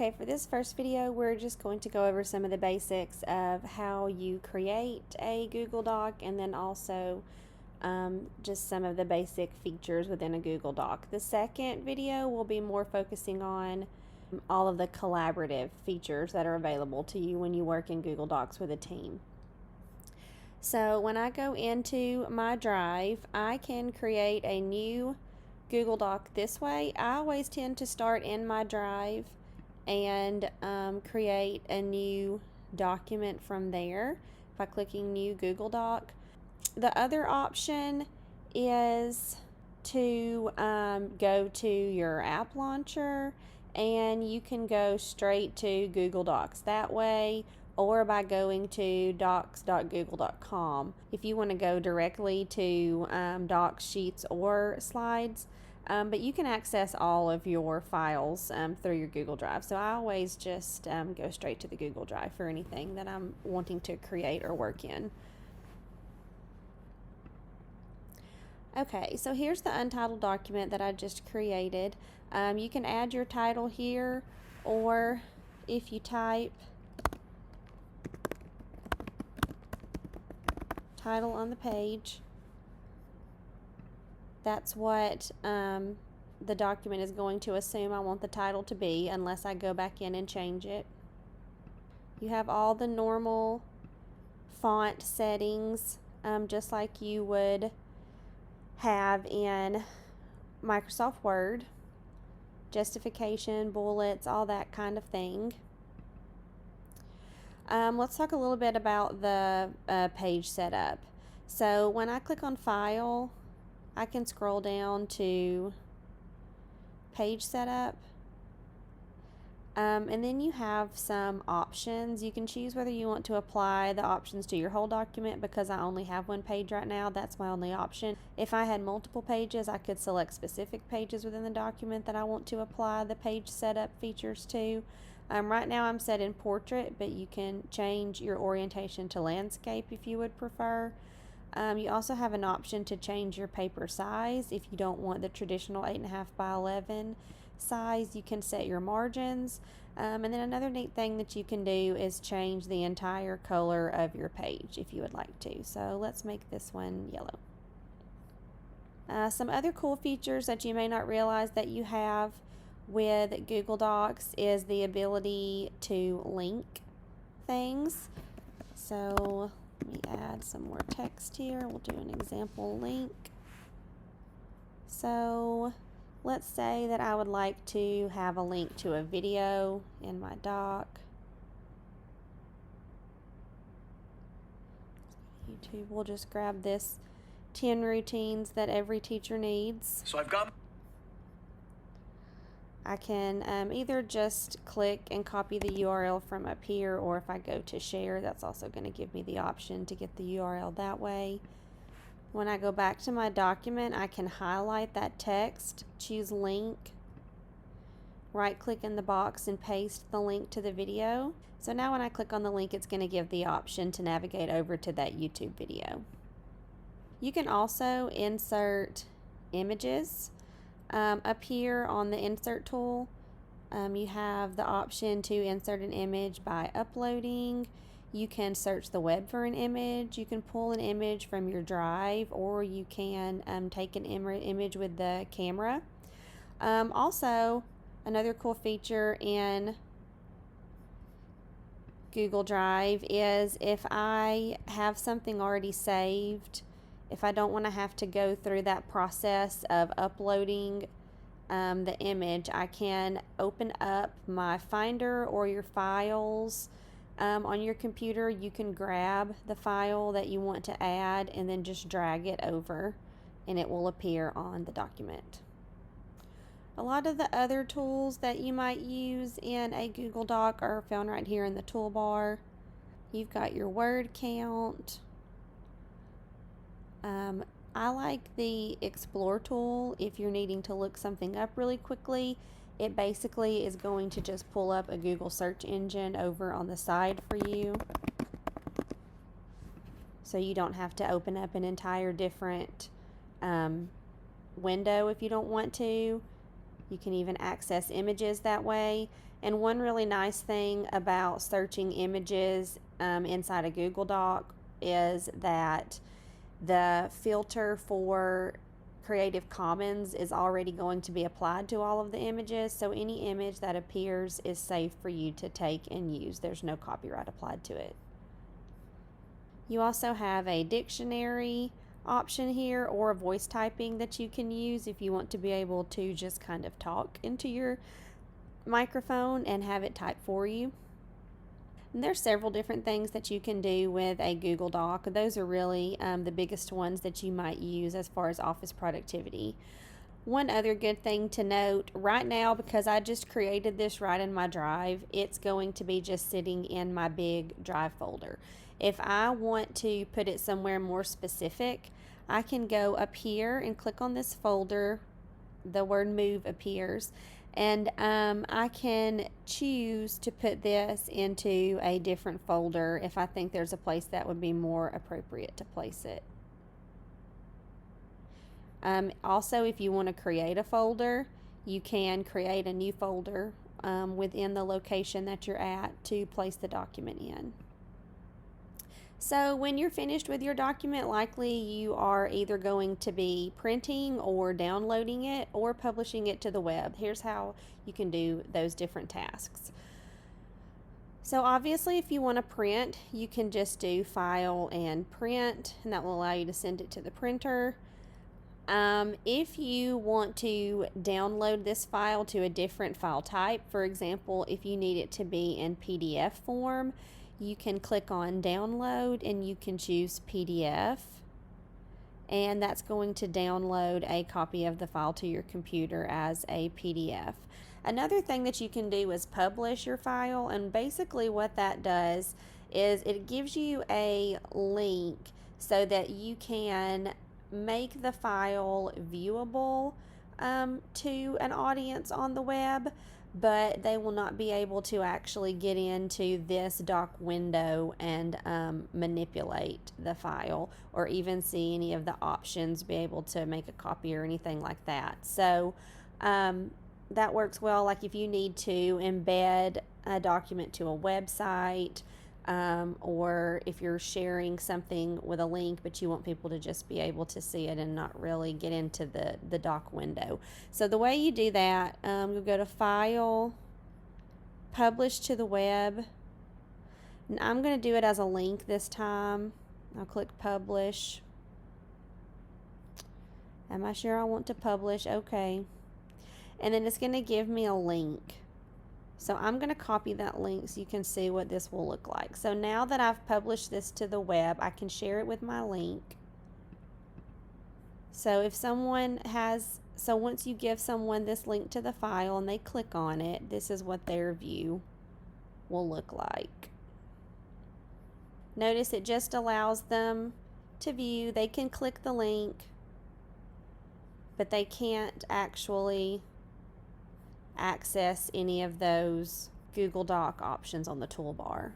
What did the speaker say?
Okay, for this first video, we're just going to go over some of the basics of how you create a Google Doc, and then also just some of the basic features within a Google Doc. The second video will be more focusing on all of the collaborative features that are available to you when you work in Google Docs with a team. So when I go into my Drive, I can create a new Google Doc this way. I always tend to start in my Drive and create a new document from there by clicking New Google Doc. The other option is to go to your app launcher, and you can go straight to Google Docs that way, or by going to docs.google.com. If you want to go directly to Docs, Sheets, or Slides, but you can access all of your files through your Google Drive. So I always just go straight to the Google Drive for anything that I'm wanting to create or work in. Okay, so here's the untitled document that I just created. You can add your title here, or if you type title on the page, that's what the document is going to assume I want the title to be, unless I go back in and change it. You have all the normal font settings, just like you would have in Microsoft Word, justification, bullets, all that kind of thing. Let's talk a little bit about the page setup. So when I click on File, I can scroll down to Page Setup, and then you have some options. You can choose whether you want to apply the options to your whole document. Because I only have one page right now, that's my only option. If I had multiple pages, I could select specific pages within the document that I want to apply the page setup features to. Right now I'm set in portrait, but you can change your orientation to landscape if you would prefer. You also have an option to change your paper size. If you don't want the traditional 8.5 by 11 size, you can set your margins. And then another neat thing that you can do is change the entire color of your page if you would like to. So let's make this one yellow. Some other cool features that you may not realize that you have with Google Docs is the ability to link things. So let me add some more text here. We'll do an example link. So let's say that I would like to have a link to a video in my doc. YouTube, we'll just grab this 10 routines that every teacher needs. So I've got... I can either just click and copy the URL from up here, or if I go to share, that's also going to give me the option to get the URL that way. When I go back to my document, I can highlight that text, choose link, right click in the box and paste the link to the video. So now when I click on the link, it's going to give the option to navigate over to that YouTube video. You can also insert images. Up here on the insert tool, you have the option to insert an image by uploading. You can search the web for an image. You can pull an image from your Drive, or you can take an image with the camera. Also, another cool feature in Google Drive is if I have something already saved, if I don't want to have to go through that process of uploading the image, I can open up my Finder or your files on your computer. You can grab the file that you want to add and then just drag it over, and it will appear on the document. A lot of the other tools that you might use in a Google Doc are found right here in the toolbar. You've got your word count. I like the Explore tool if you're needing to look something up really quickly. It basically is going to just pull up a Google search engine over on the side for you, so you don't have to open up an entire different window if you don't want to. You can even access images that way. And one really nice thing about searching images inside a Google Doc is that the filter for Creative Commons is already going to be applied to all of the images, so any image that appears is safe for you to take and use. There's no copyright applied to it. You also have a dictionary option here, or a voice typing that you can use if you want to be able to just kind of talk into your microphone and have it type for you. And there's several different things that you can do with a Google Doc. Those are really the biggest ones that you might use as far as office productivity. One other good thing to note right now, because I just created this right in my Drive, it's going to be just sitting in my big Drive folder. If I want to put it somewhere more specific, I can go up here and click on this folder. The word move appears, and I can choose to put this into a different folder if I think there's a place that would be more appropriate to place it. Also, if you want to create a folder, you can create a new folder within the location that you're at to place the document in. So when you're finished with your document, likely you are either going to be printing or downloading it or publishing it to the web. Here's how you can do those different tasks. So obviously, if you want to print, you can just do File and Print, and that will allow you to send it to the printer. If you want to download this file to a different file type, for example, if you need it to be in PDF form, you can click on download and you can choose PDF, and that's going to download a copy of the file to your computer as a PDF. Another thing that you can do is publish your file, and basically what that does is it gives you a link so that you can make the file viewable to an audience on the web, but they will not be able to actually get into this doc window and manipulate the file or even see any of the options, be able to make a copy or anything like that. So that works well, like if you need to embed a document to a website, or if you're sharing something with a link but you want people to just be able to see it and not really get into the doc window. So the way you do that, you'll go to File, Publish to the Web, and I'm going to do it as a link this time. I'll click Publish. Am I sure I want to publish? Okay. And then it's going to give me a link. So I'm going to copy that link so you can see what this will look like. So now that I've published this to the web, I can share it with my link. So if someone has, so once you give someone this link to the file and they click on it, this is what their view will look like. Notice it just allows them to view. They can click the link, but they can't actually access any of those Google Doc options on the toolbar.